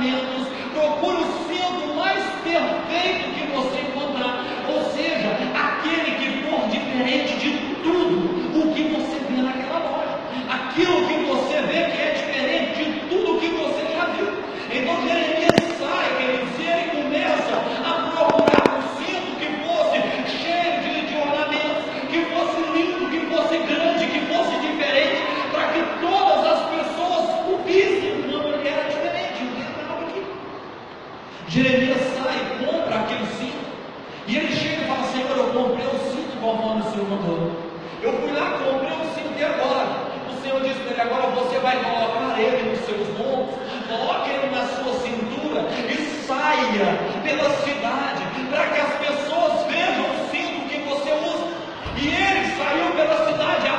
ornamentos, procure o cinto mais perfeito que você encontrar, ou seja, aquele que for diferente de tudo o que você vê naquela loja, aquilo que você vê que é diferente de tudo que você já viu. Então Jeremias sai, queridos, e ele começa a procurar um cinto que fosse cheio de ornamentos, que fosse lindo, que fosse grande, que fosse diferente, para que todas as pessoas o vissem. Não, ele era diferente, não tem nada aqui. Jeremias sai e compra aquele cinto, e ele chega e fala: Senhor, eu comprei o cinto conforme o Senhor mandou. Eu fui lá, comprei o cinto, e agora? O Senhor disse para ele: agora você vai colocar ele nos seus lombos, coloque ele na sua cintura e saia pela cidade, para que as pessoas vejam o cinto que você usa. E ele saiu pela cidade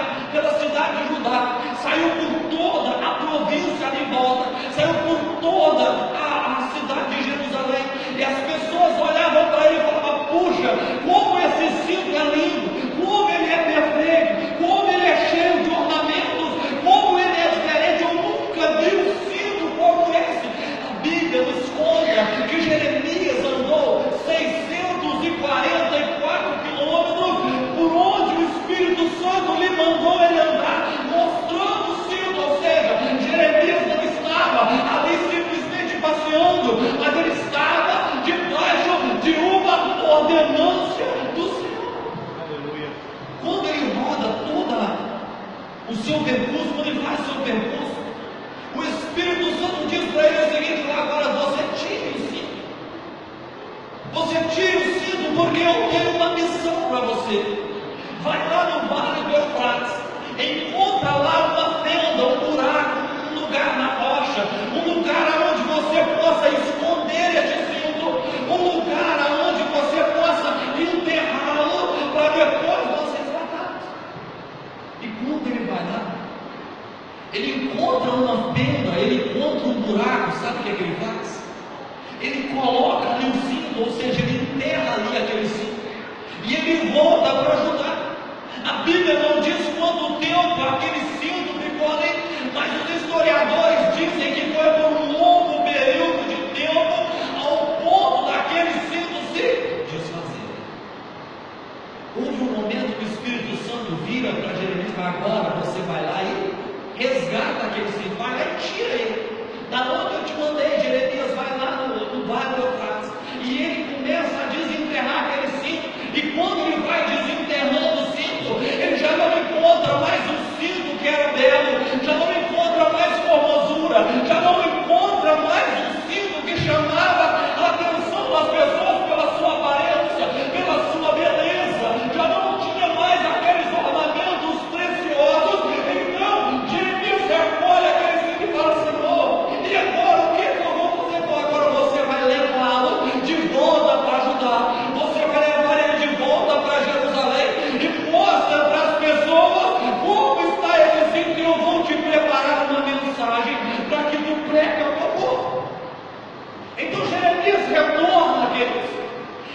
de Judá, saiu por toda a província de volta, saiu por toda a cidade de Jerusalém, e as pessoas olhavam para ele e falavam: puxa, como esse cinto é lindo, como ele é perfeito, como ele é cheio de ornamentos, como ele é diferente, eu nunca vi um cinto como esse. A Bíblia nos conta que Jeremias andou 644 quilômetros por onde o Espírito Santo lhe mandou ele andar, mostrando o cinto. Ou seja, Jeremias não estava ali simplesmente passeando, mas ele estava debaixo de uma ordenância do Senhor. Aleluia. Quando ele roda todo o seu percurso, quando ele faz o seu percurso, o Espírito Santo diz para ele o seguinte: agora você tire o cinto. Você tire o cinto, porque eu tenho uma missão para você. Vai lá no vale do Eufrates, encontra lá uma fenda, um buraco, um lugar na rocha, um lugar onde você possa esconder este cinto, um lugar onde você possa enterrá-lo, para depois você tratar. E quando ele vai lá, ele encontra uma fenda, ele encontra um buraco, sabe o que ele faz? Ele coloca ali o cinto, ou seja, ele enterra ali aquele cinto, e ele volta para ajudar. A Bíblia não diz quanto tempo aquele cinto ficou ali, mas os historiadores dizem que foi por um longo período de tempo, ao ponto daquele cinto se desfazer. Houve um momento que o Espírito Santo vira para Jeremias e fala: agora você vai lá e resgata aquele cinto, vai lá e tira ele. Da onde eu te mandei, Jeremias vai lá no vale do Eufrates, e ele começa a desenterrar aquele cinto, e quando ele vai desenterrando o cinto, ele já não encontra mais um cinto que era belo, já não encontra mais formosura, já não encontra mais um cinto que chamava a atenção das pessoas pela sua aparência, pela sua beleza, já não tinha mais aqueles ornamentos preciosos. Então Jeremias recolhe aquele cinto e fala: Senhor, e agora o que eu vou fazer? Então agora você vai levá-lo de volta para ajudar, você vai levar ele de volta para Jerusalém e mostra para as pessoas como está esse cinto, e eu vou te preparar uma mensagem para que tu pregue ao meu povo. Então Jeremias retorna, queridos,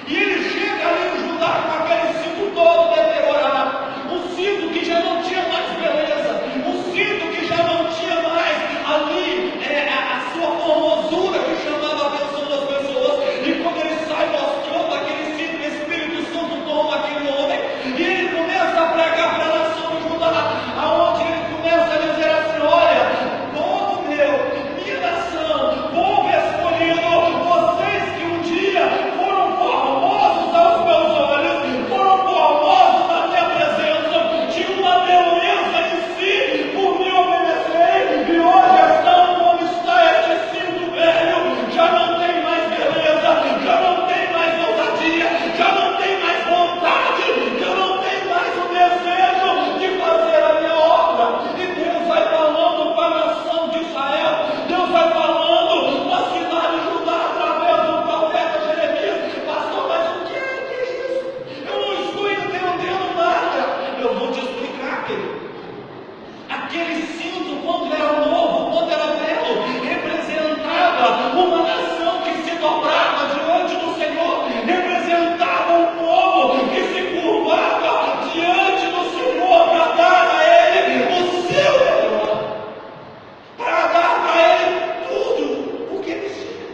e ele chega ali em Judá com aquele cinto todo deteriorado, um cinto que já não tinha mais beleza, um cinto que já não tinha mais ali a sua formosura que chamava a atenção das pessoas. E quando ele sai mostrando aquele cinto, o Espírito Santo toma aquele homem e ele começa a pregar para a nação de Judá, aonde ele começa a dizer assim: olha, povo meu, minha nação, povo escolhido, vocês que um dia foram formosos aos meus olhos, foram formosos na minha presença, tinham uma beleza em si por me obedecer, e hoje estão como está este cinto velho, já não tem mais beleza, já não tem mais ousadia, já não tem mais vontade, já não tem mais o desejo de fazer a minha obra. E Deus vai falando para a nação de Israel, Deus vai falando para a cidade de Judá através do profeta Jeremias: pastor, mas o que é isso? Eu não estou entendendo nada. Eu vou te explicar, querido. Aquele cinto, quando era novo, quando era belo, representava uma nação que se dobrava diante do Senhor, representava um povo que se curvava diante do Senhor para dar a Ele o seu melhor, para dar a Ele tudo o que eles tinham.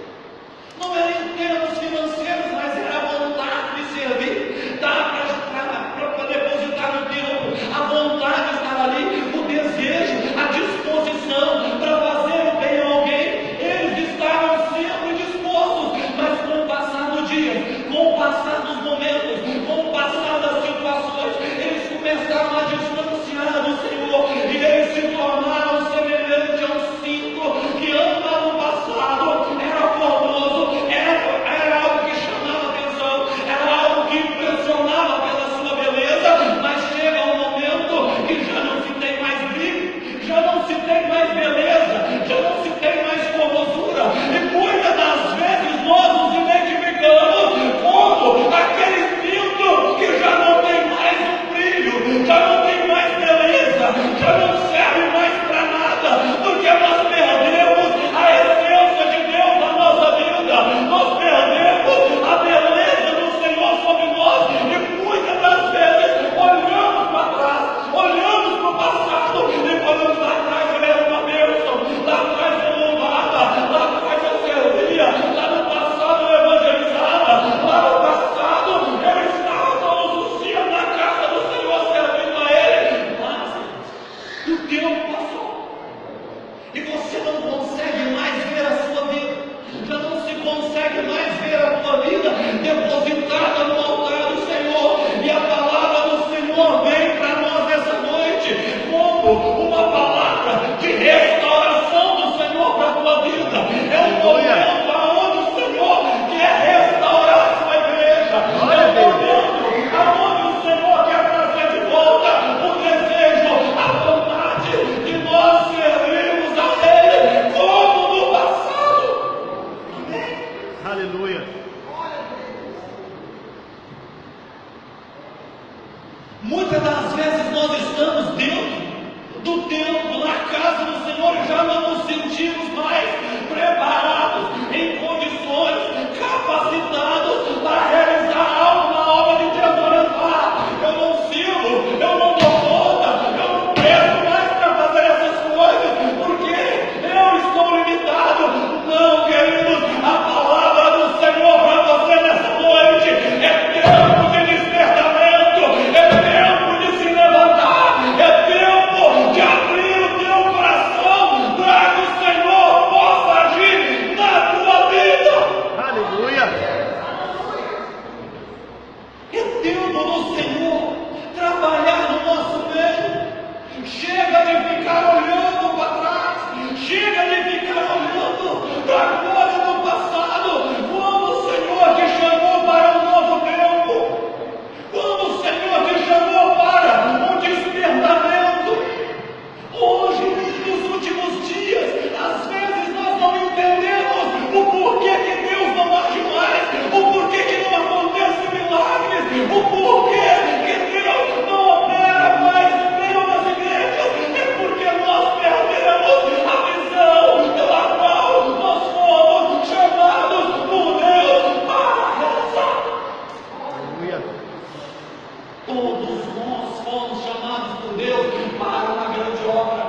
como uma palavra de restauração do Senhor para a tua vida. É um momento aonde o Senhor quer restaurar a sua igreja. É um momento aonde o Senhor quer trazer de volta o desejo, a vontade de nós servirmos a Ele como no passado. Amém? Aleluia. Muitas das vezes nós estamos dentro do templo, na casa do Senhor, e já não nos sentimos mais preparados, em condições, capacitados para realizar algo na obra de Deus. Olha lá, eu não sirvo, eu não dou conta, eu não presto mais para fazer essas coisas, porque eu estou limitado. Não, queridos, a palavra do Senhor para você nessa noite é tempo de despertamento, é tempo de se levantar, é tempo de abrir o teu coração para que o Senhor possa agir na tua vida. Aleluia. É tempo do Senhor trabalhar no nosso meio. Chega de ficar olhando para trás, chega de ficar olhando para a glória do passado. Quando o Senhor te chamou para um novo tempo, quando o Senhor te chamou para um despertamento, hoje, nos últimos dias, às vezes nós não entendemos o porquê que Deus não age mais, o porquê que não acontece milagres, o porquê que Deus não opera mais bem nas igrejas. É porque nós perdemos a visão pela qual nós fomos chamados por Deus para realizar. Aleluia. Todos nós fomos chamados por Deus para uma grande obra.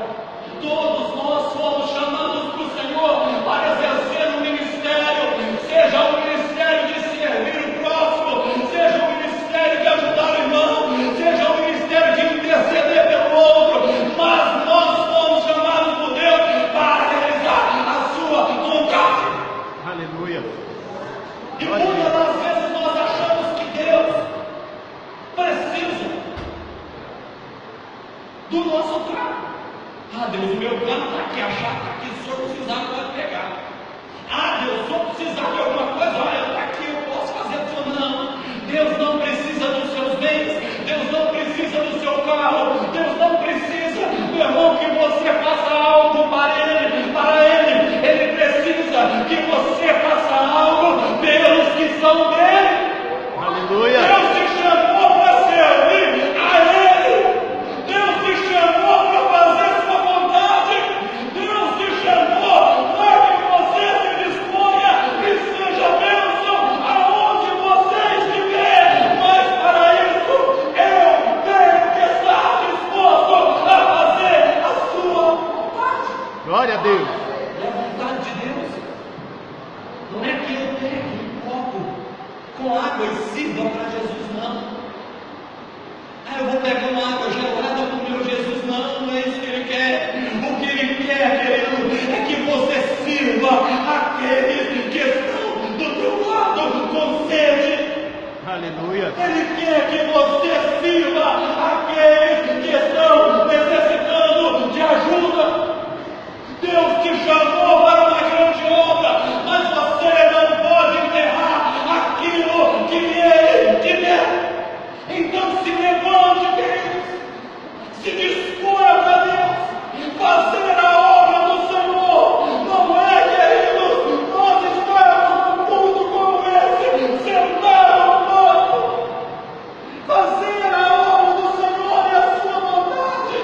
Todos nós fomos chamados por Senhor para exercer um ministério, seja o ministério de servir o próximo, seja o ministério de ajudar o irmão, seja o ministério de interceder pelo outro, mas nós fomos chamados por Deus para realizar a sua vontade. Aleluia. E muitas das vezes nós achamos que Deus precisa do nosso carro. Ah, Deus, o meu carro está aqui, a chave está aqui, se o senhor precisar pode pegar. Ah, Deus, se o senhor precisar de alguma coisa, olha, está aqui, eu posso fazer para o senhor. Não, Deus não precisa dos seus bens, Deus não precisa do seu carro, Deus não precisa, meu irmão, que você faça algo para Ele precisa que você faça algo pelos que são dele. Aleluia. Deus te chamou para servir a Ele. Deus te chamou para fazer sua vontade. Deus te chamou para que você se disponha e seja bênção aonde você estiver. Mas para isso, eu tenho que estar disposto a fazer a sua vontade. Glória a Deus. E a vontade de Deus não é que eu pegue um copo com água e sirva para Jesus, não. Ah, eu vou pegar uma água gelada para o meu Jesus, não, não é isso que Ele quer. O que Ele quer, querido, é que você sirva aqueles que estão do teu lado com sede. Aleluia. Ele quer que você sirva aqueles que estão necessitando de ajuda. Deus te chamou para uma grande obra, mas você não pode enterrar aquilo que Ele te deu. Então se levante, queridos, se disponha para Deus, fazer a obra do Senhor. Não é, queridos, nós estamos num culto como esse, sentados no banco. Fazer a obra do Senhor é a sua vontade.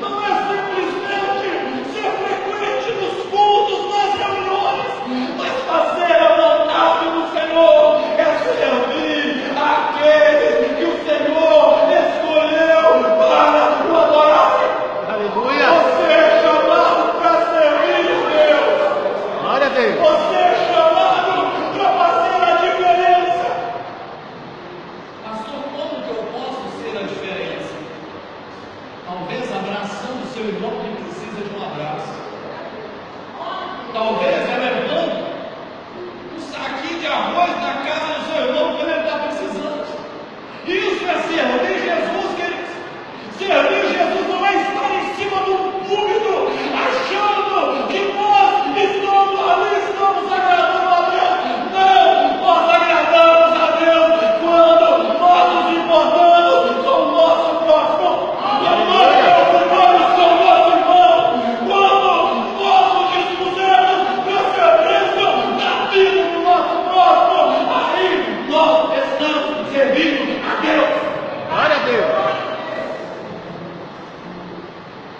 Não é simplesmente ser frequente nos cultos, nas reuniões, mas fazer a vontade do Senhor é servir aqueles que o Senhor escolheu para o adorar. Aleluia. Você é chamado para servir Deus. Glória a Deus. Você é chamado para fazer a diferença. Pastor, como que eu posso ser a diferença? Talvez abraçando o seu irmão que precisa de um abraço. Talvez levando um saquinho de arroz na casa do seu irmão quando ele está precisando. Isso é servir Jesus, queridos. Servir Jesus não é estar em cima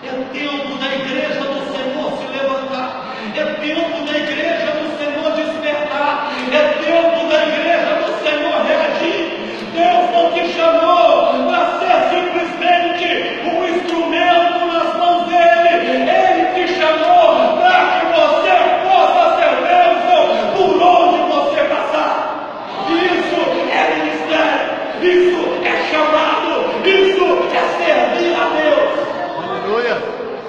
É tempo da igreja do Senhor se levantar. É tempo da igreja do Senhor despertar. É tempo da igreja do Senhor reagir. Deus não te chamou para ser simplesmente um instrumento nas mãos dele. Ele te chamou para que você possa ser bênção por onde você passar. Isso é ministério. Isso é chamado. Isso é servir a Deus. Aleluia.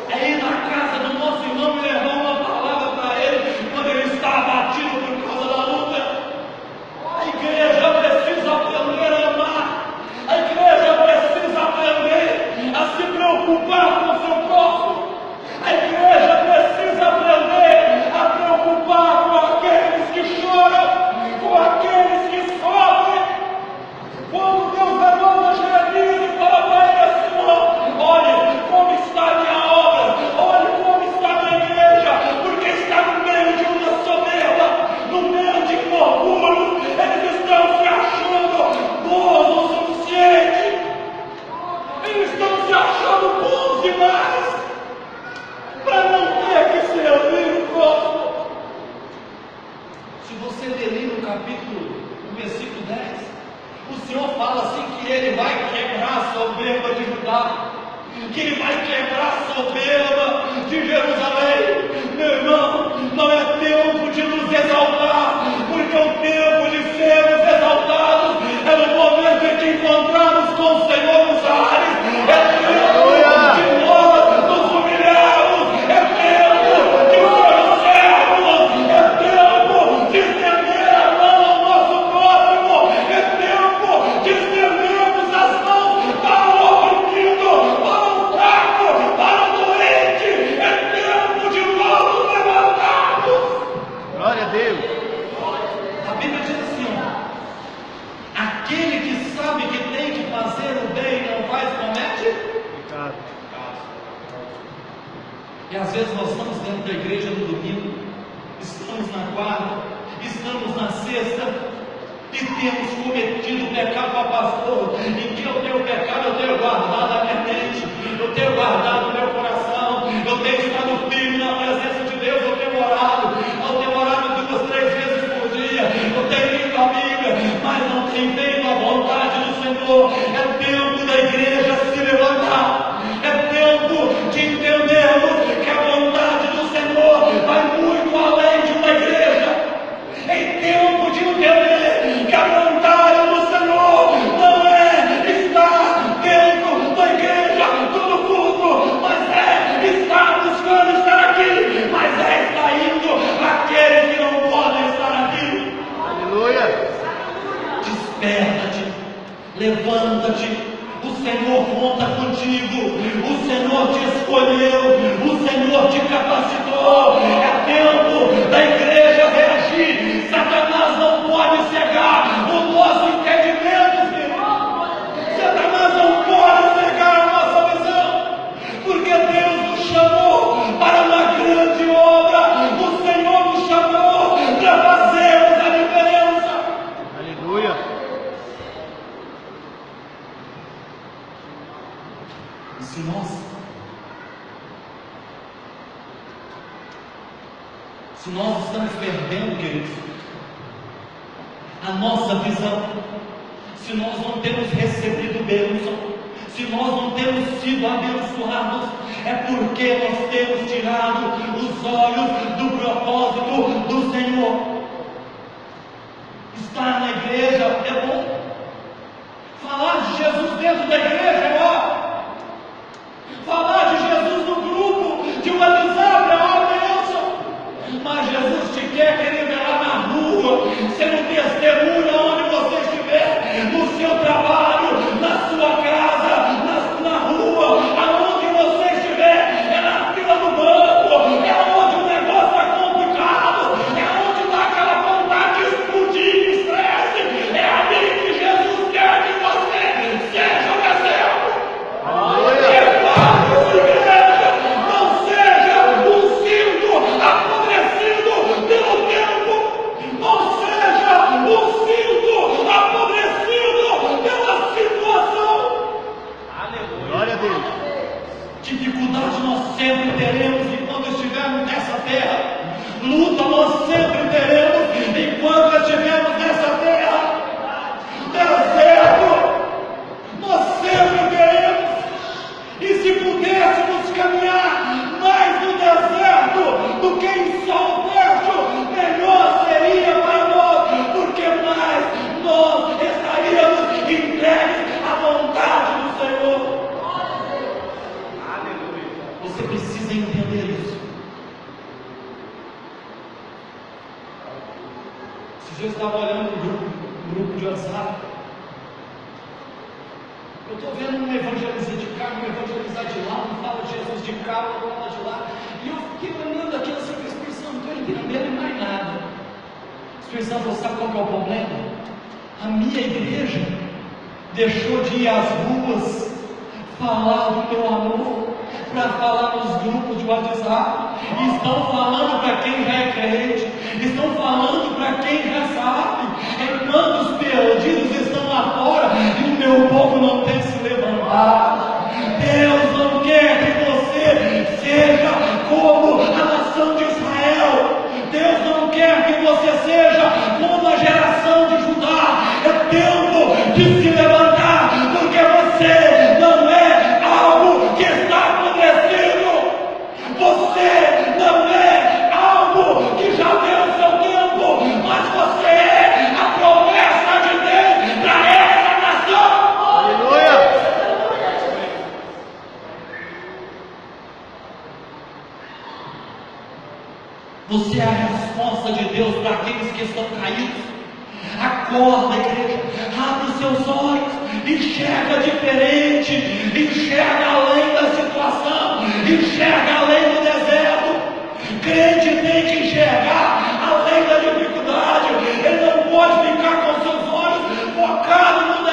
É ir na casa do nosso irmão e levar uma palavra para ele quando ele está abatido por causa da luta. A igreja precisa aprender a amar. A igreja precisa aprender a se preocupar com o seu próximo. A igreja precisa aprender a preocupar com aqueles que choram, com aqueles que sofrem. Quando Deus levanta Jeremias e fala para ele assim: olhe como está a minha obra, olhe como está a minha igreja, porque está no meio de uma soberba, no meio de um orgulho, eles estão se achando bons o suficiente, eles estão se achando bons demais, para não ter que servir o próximo. Se você ler ali no capítulo, no versículo 10, o Senhor fala assim que Ele vai quebrar a soberba de Judá, que Ele vai quebrar a soberba de Jerusalém. Meu irmão, não é tempo de nos exaltar, porque o tempo de sermos exaltados é no momento em que encontramos com o Senhor nos ares. É tempo de nós nos humilharmos, é tempo de conhecermos, é tempo de estender a mão ao nosso próximo, é tempo de estendermos as mãos para o oprimido, para o fraco, para o doente, é tempo de nós nos levantarmos. Glória a Deus. A Bíblia diz assim, ó: aquele que sabe que tem que fazer o bem e não faz, comete. Pecado. E às vezes nós estamos dentro da igreja no domingo, estamos na quarta, estamos na sexta, e temos cometido pecado. Pastor, em que eu tenho pecado, eu tenho guardado a minha mente, eu tenho guardado o meu coração, eu tenho estado firme na presença de Deus, eu tenho orado 2, 3 vezes por dia, eu tenho lido a Bíblia, mas não tenho feito a vontade do Senhor. É tempo da igreja se levantar, é tempo de entendermos que a vontade do Senhor vai muito além de uma igreja. É tempo de entender que a vontade do Senhor não é estar dentro da igreja todo culto, mas é estar buscando estar aqui, mas é estar indo para aqueles que não podem estar aqui. Aleluia. Desperta-te, levanta-te. O Senhor conta contigo, o Senhor te escolheu, o Senhor te capacitou. É tempo da igreja reagir. Satanás não pode cegar o nosso entendimento, irmão. Satanás não pode cegar a nossa visão, porque Deus nos chamou para uma grande obra. O Senhor nos chamou para fazermos a diferença. Aleluia. Se nós estamos perdendo, queridos, a nossa visão, se nós não temos recebido bênção, se nós não temos sido abençoados, é porque nós temos tirado os olhos do propósito do Senhor. Estar na igreja é bom, falar de Jesus dentro da igreja é ótimo, falar de Jesus no grupo de uma WhatsApp é uma bênção, mas Jesus te quer, querido, é lá na rua, sendo testemunha onde você estiver, no seu trabalho, na sua casa, na rua, aonde você estiver, é na fila do banco, é onde o negócio está complicado, é onde dá aquela vontade de explodir, estresse, é ali que Jesus quer que você seja o exemplo. Dificuldade nós sempre teremos enquanto estivermos nessa terra. Luta nós sempre teremos enquanto estivermos nessa terra. Deserto nós sempre teremos. E se pudéssemos caminhar mais no deserto do que em sol fértil, melhor seria para nós, porque mais nós estaríamos entregues à vontade do Senhor. Você precisa entender isso. Esses dias eu estava olhando um grupo de WhatsApp. Eu estou vendo um evangelizar de cá, um evangelizar de lá, um fala de Jesus de cá, outro fala de lá. E eu fiquei olhando aquilo assim, com a expressão, não estou entendendo mais nada. A expressão, você sabe qual que é o problema? A minha igreja deixou de ir às ruas falar do meu amor, para falar nos grupos de WhatsApp. Estão falando para quem já é crente, estão falando para quem já sabe, enquanto os perdidos estão lá fora e o meu povo não tem se levantado. Deus não quer que você seja como a nação de Israel. Deus não quer que você seja como a geração de Judá. É tempo de se levantar, porque você não é algo que está acontecendo. Você não é algo que já deu o seu tempo, mas você é a promessa de Deus para essa nação. Aleluia! Você é a resposta de Deus para aqueles que estão caídos. Acorda, igreja, abre os seus olhos, enxerga diferente, enxerga além da situação, enxerga